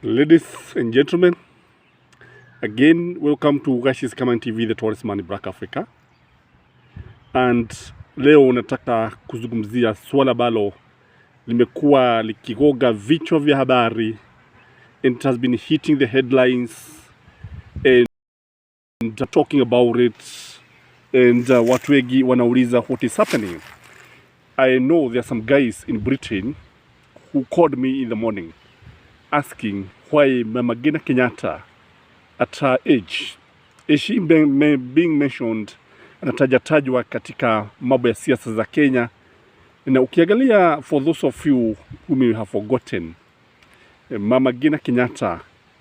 Ladies and gentlemen, again, welcome to Gashi's Common TV, the Tourist Man in Black Africa. And leo nataka kuzungumzia swala ambalo limekuwa likigoga vichwa vya habari, and it has been hitting the headlines and talking about it, and watu wengi wanauliza what is happening. I know there are some guys in Britain who called me in the morning asking why Mama Ngina Kenyatta, at her age, is she being mentioned, anatajatajwa katika mambo ya siasa za Kenya. Na ukiangalia, for those of you who may have forgotten, Mama Ngina Kenyatta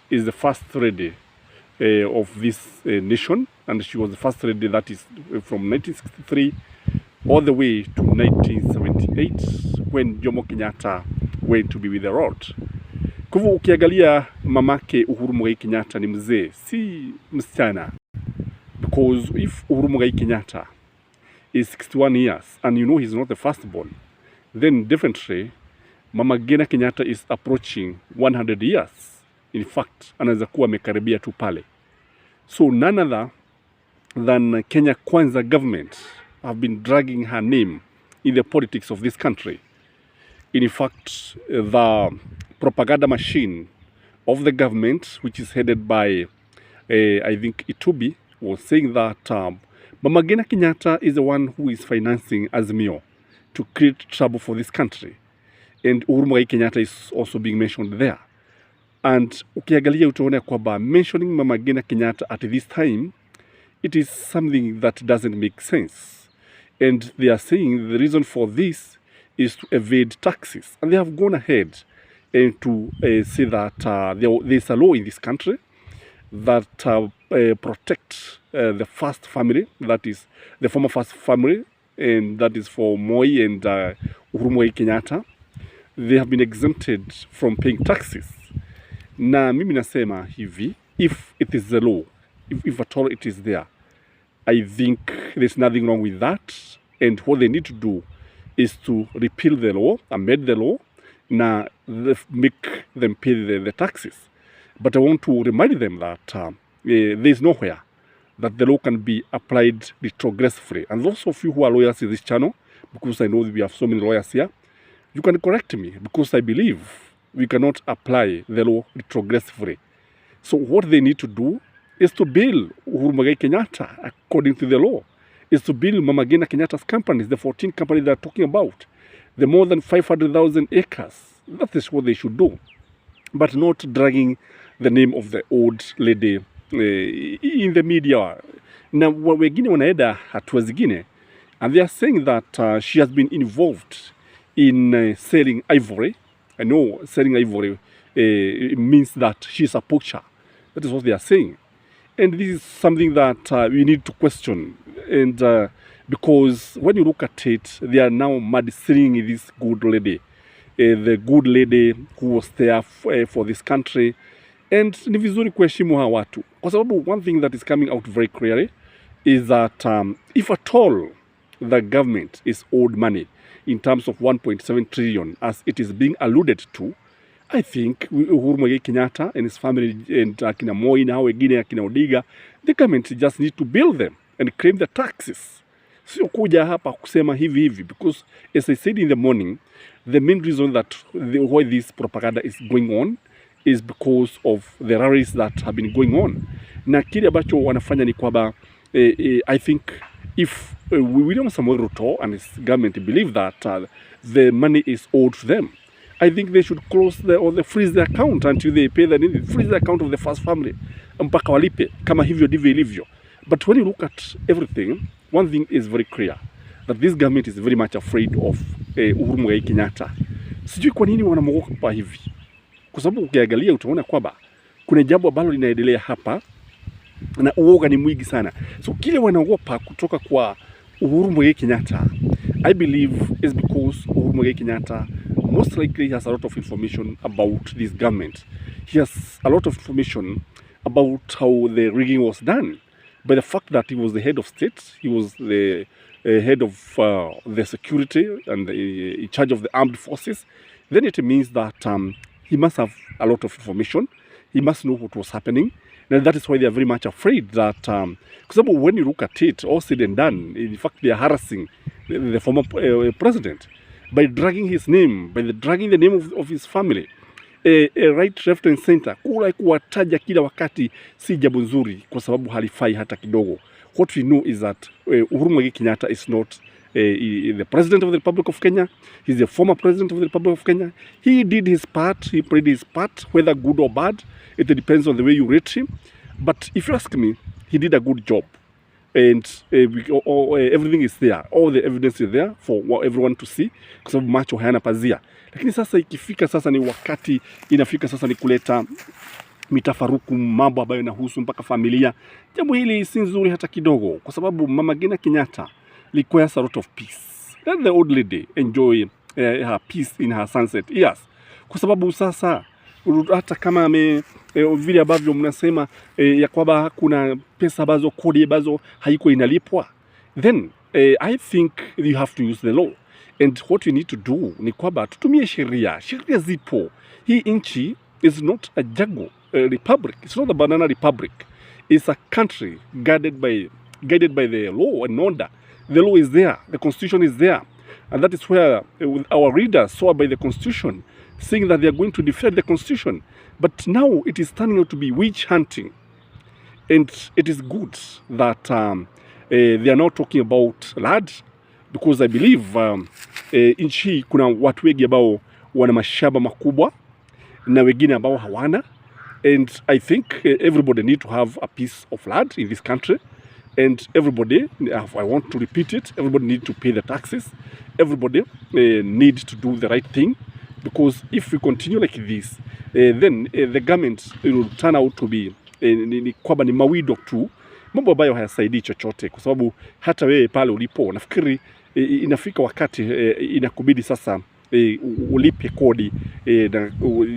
is the first lady of this nation, and she was the first lady, that is from 1963 all the way to 1978 when Jomo Kenyatta went to be with the Lord. Kwa hivyo ukiangalia mamake Uhuru Muigai Kenyatta ni mzee, si msichana. Because if Uhuru Muigai Kenyatta is 61 years and you know he's not the firstborn, then definitely Mama Ngina Kenyatta is approaching 100 years. In fact, anaweza kuwa amekaribia tu pale. So none other than Kenya Kwanza government have been dragging her name in the politics of this country. In fact, the propaganda machine of the government, which is headed by, I think, Itubi, was saying that Mama Ngina Kenyatta is the one who is financing Azimio to create trouble for this country. And Uhuru Muigai Kenyatta is also being mentioned there. And ukiangalia utaona kwamba mentioning Mama Ngina Kenyatta at this time, it is something that doesn't make sense. And they are saying the reason for this is to evade taxes. And they have gone ahead and to say that there is a law in this country that protects the first family, that is the former first family, and that is for Moi and Uhuru Muigai Kenyatta. They have been exempted from paying taxes. Na mimi nasema hivi, if it is the law, if at all it is there, I think there's nothing wrong with that. And what they need to do is to repeal the law, amend the law, na make them pay the taxes. But I want to remind them that there is nowhere that the law can be applied retrogressively. And those of you who are lawyers in this channel, because I know we have so many lawyers here, you can correct me, because I believe we cannot apply the law retrogressively. So what they need to do is to bill Uhuru Muigai Kenyatta according to the law, is to bill Mama Ngina Kenyatta's companies, the 14 companies they are talking about, the more than 500,000 acres. That is what they should do, but not dragging the name of the old lady in the media. Na wengine wanaenda hatua zingine, and they are saying that she has been involved in selling ivory. I know selling ivory means that she's a poacher. That is what they are saying. And this is something that we need to question. And because when you look at it, they are now mudslinging this good lady, the good lady who was there for this country. And ni vizuri kuheshimu hawa watu, kwa sababu one thing that is coming out very clearly is that if at all the government is owed money in terms of 1.7 trillion, as it is being alluded to, I think Uhuru Muigai Kenyatta and his family and akina Moi na wengine akina Odiga, the government just need to bill them and claim the taxes. Sio kuja hapa kusema hivi, because as I said in the morning, the main reason that why this propaganda is going on is because of the rallies that have been going on. Na kile ambacho wanafanya ni kwamba I think if William Samoei Ruto and his government believe that the money is owed to them, I think they should close or freeze the account until they pay freeze the account of the first family mpaka walipe, kama hivyo ndivyo ilivyo. But when you look at everything, one thing is very clear, that this government is very much afraid of Uhuru Muigai Kenyatta. Sijui kwa nini wanamwogopa hivi, kwa sababu ukiangalia utaona kwamba kuna jambo ambalo linaendelea hapa na uoga ni mwingi sana. So kile wanaogopa kutoka kwa Uhuru Muigai Kenyatta, I believe is because Uhuru Muigai Kenyatta most likely has a lot of information about this government. He has a lot of information about how the rigging was done. By the fact that he was the head of state, he was the head of the security and in charge of the armed forces, then it means that he must have a lot of information. He must know what was happening. And that is why they are very much afraid that, because when you look at it, all said and done, in fact, they are harassing the former president by dragging his name, by dragging the name of his family. Right, left and center, kula kuwataja kila wakati si jambo nzuri kwa sababu halifai hata kidogo. What we know is that Uhuru Muigai Kenyatta is not the president of the Republic of Kenya. He's the former president of the Republic of Kenya. He did his part. He played his part, whether good or bad. It depends on the way you rate him. But if you ask me, he did a good job. And everything is there. All the evidence is there for everyone to see. Kwa sababu macho hayana pazia. Lakini sasa ikifika sasa ni wakati inafika sasa ni kuleta mitafaruku, mambo ambayo yanahusu mpaka familia. Jambo hili si nzuri hata kidogo, kwa sababu Mama Ngina Kenyatta requires a lot of peace. Let the old lady enjoy her peace in her sunset years. Kwa sababu sasa hata kama vile ambavyo mnasema ya kwamba kuna pesa ambazo, kodi ambazo haiko inalipwa, then I think you have to use the law. And what we need to do ni kwamba tutumie sheria. Sheria zipo. Hii nchi is not a jungle republic. It's not a banana republic. It's a country guided by the law and order. The law is there. The constitution is there. And that is where our readers saw by the constitution, saying that they are going to defend the constitution. But now it is turning out to be witch hunting. And it is good that they are now talking about land, because I believe nchi kuna watu wengi ambao wana mashamba makubwa na wengine ambao hawana. And I think everybody need to have a piece of land in this country. And everybody, I want to repeat it, everybody need to pay the taxes. Everybody need to do the right thing. Because if we continue like this, then the government will turn out to be kwamba ni mawido tu, mambo ambayo hayasaidii chochote. Kwa sababu hata wewe pale ulipo, nafikiri inafika wakati inakubidi sasa ulipe kodi,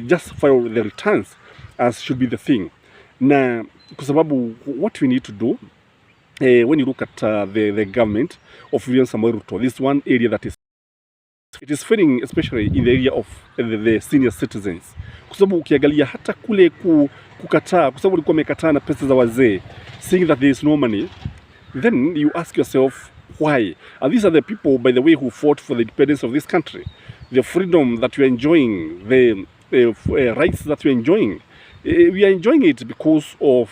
just file the returns as should be the thing. Na kwa sababu what we need to do when you look at the government of William Samoei Ruto, this one area that it is failing, especially in the area of the senior citizens. Kwa sababu ukiangalia hata kule kukataa, kwa sababu walikuwa wamekataa na pesa za wazee, saying that there is no money, then you ask yourself why. And these are the people, by the way, who fought for the independence of this country, the freedom that we are enjoying, the rights that we are enjoying. We are enjoying it because of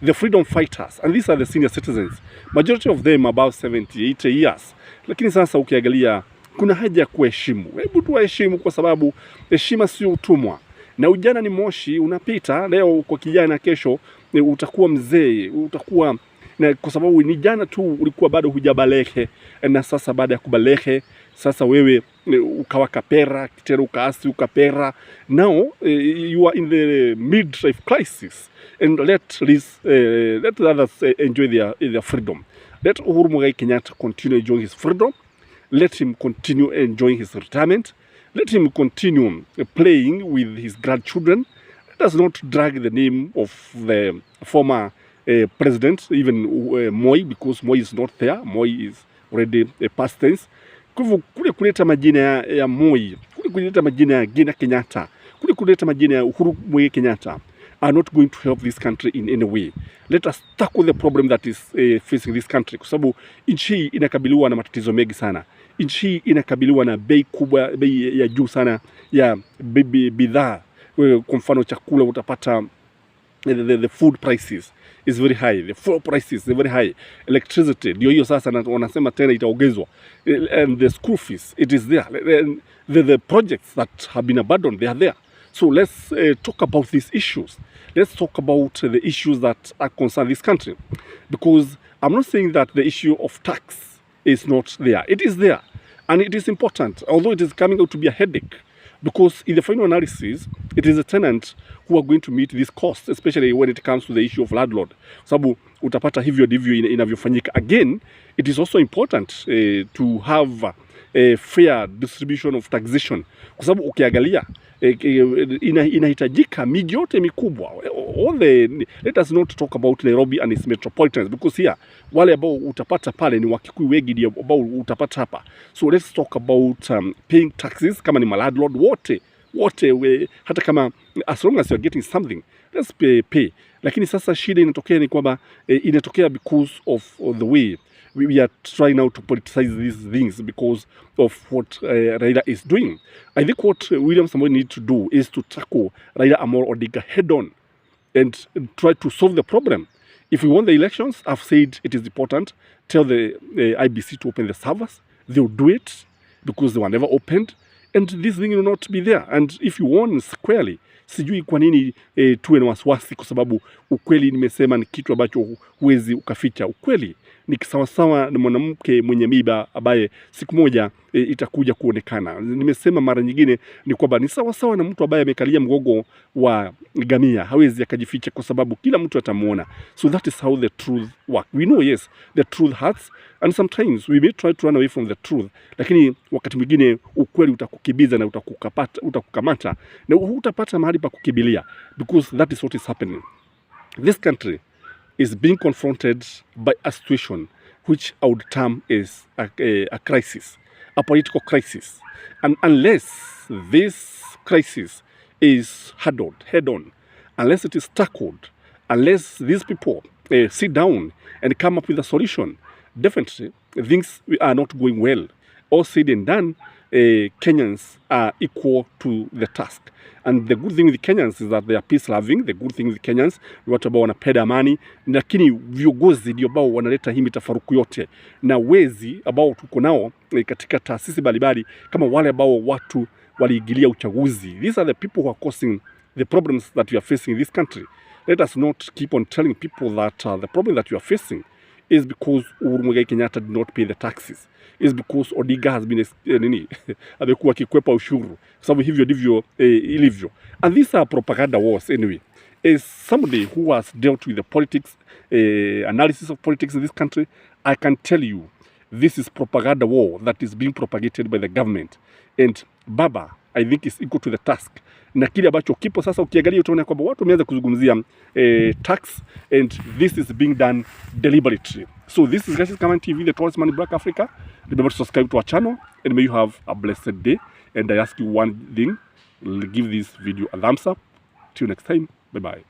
the freedom fighters, and these are the senior citizens, majority of them about 70-80 years. Lakini sasa ukiangalia kuna haja ya kuheshimu. Hebu tuwaheshimu, kwa sababu heshima sio utumwa. Na ujana ni moshi, unapita. Leo kwa kijana, kesho utakuwa mzee, utakuwa na, kwa sababu ni jana tu ulikuwa bado hujabalehe, na sasa baada ya kubalehe sasa wewe ukawa kapera, tena ukaasi ukapera. Now you are in the midlife crisis, and let others enjoy their freedom. Let Uhuru Muigai Kenyatta continue enjoying his freedom. Let him continue enjoying his retirement. Let him continue playing with his grandchildren. Let us not drag the name of the former president, even Moi, because Moi is not there. Moi is already past tense. Kwa hivyo kule kuleta majina ya Moi, kule kuleta majina ya Ngina Kenyatta, kule kuleta majina ya Uhuru Muigai Kenyatta are not going to help this country in any way. Let us tackle the problem that is facing this country, kwa sababu nchi hii inakabiliwa na matatizo mengi sana. Nchi hii inakabiliwa na bei kubwa, bei ya juu sana ya bidhaa. Kwa mfano chakula, utapata the food prices is very high, the fuel prices is very high, electricity ndio hiyo sasa wanasema tena itaongezwa, and the school fees, it is there, and the projects that have been abandoned, they are there. So let's talk about these issues. Let's talk about the issues that are concern this country, because I'm not saying that the issue of tax is not there. It is there, and it is important, although it is coming out to be a headache. Because in the final analysis, it is the tenant who are going to meet these costs, especially when it comes to the issue of landlord. Sababu utapata hivyo ndivyo inavyofanyika. Again, it is also important to have a fair distribution of taxation. Kwa sababu ukiangalia inahitajika miji yote mikubwa. Let us not talk about Nairobi and its metropolitans, because here wale ambao utapata pale ni Wakikuyu wengi ambao utapata hapa. So let's talk about paying taxes. Kama ni landlord wote what hata kama as long as you are getting something, let's pay. Lakini sasa shida inatokea ni kwamba inatokea because of the way we are trying now to politicize these things because of what Raila is doing. I think what William Samoei needs to do is to tackle Raila Amolo Odinga head on and try to solve the problem. If we want the elections, I've said it is important, tell the IBC to open the servers. They'll do it because they were never opened, and this thing will not be there. And if you won squarely, sijui kwa nini tuwe na wasiwasi, kwa sababu ukweli nimesema ni kitu ambacho huwezi ukaficha. Ukweli ni kisawasawa na mwanamke mwenye miba ambaye siku moja itakuja kuonekana. Nimesema mara nyingine ni kwamba ni sawasawa na mtu ambaye amekalia mgogo wa gamia, hawezi akajificha kwa sababu kila mtu atamuona. So that is how the truth works. We know, yes, the truth hurts, and sometimes we may try to run away from the truth, lakini wakati mwingine ukweli utakukibiza na utakukamata na hutapata mahali pa kukibilia, because that is what is happening. This country is being confronted by a situation which I would term as a crisis, a political crisis. And unless this crisis is handled head on, unless it is tackled, unless these people sit down and come up with a solution, definitely things are not going well. All said and done, Kenyans are equal to the task. And the good thing with the Kenyans is that they are peace-loving. The good thing with the Kenyans ni watu ambao wanapenda amani, lakini viongozi ndio ambao wanaleta hii mitafaruku yote, na wezi ambao tuko nao katika taasisi mbalimbali kama wale ambao watu waliingilia uchaguzi. These are the people who are causing the problems that we are facing in this country. Let us not keep on telling people that the problem that we are facing is because Uhuru Muigai Kenyatta did not pay the taxes. Is because Odinga has been amekuwa akikwepa ushuru, sababu hivyo ndivyo ilivyo. And these are propaganda wars anyway. As somebody who has dealt with the politics, analysis of politics in this country, I can tell you this is propaganda war that is being propagated by the government. And Baba, I think, is equal to the task. Na kile ambacho kipo sasa, ukiangalia utaona kwamba watu wameanza kuzungumzia tax, and this is being done deliberately. So this is Gashes Command TV, the tallest man in Black Africa. Remember to subscribe to our channel, and may you have a blessed day. And I ask you one thing, give this video a thumbs up. Till next time, bye bye.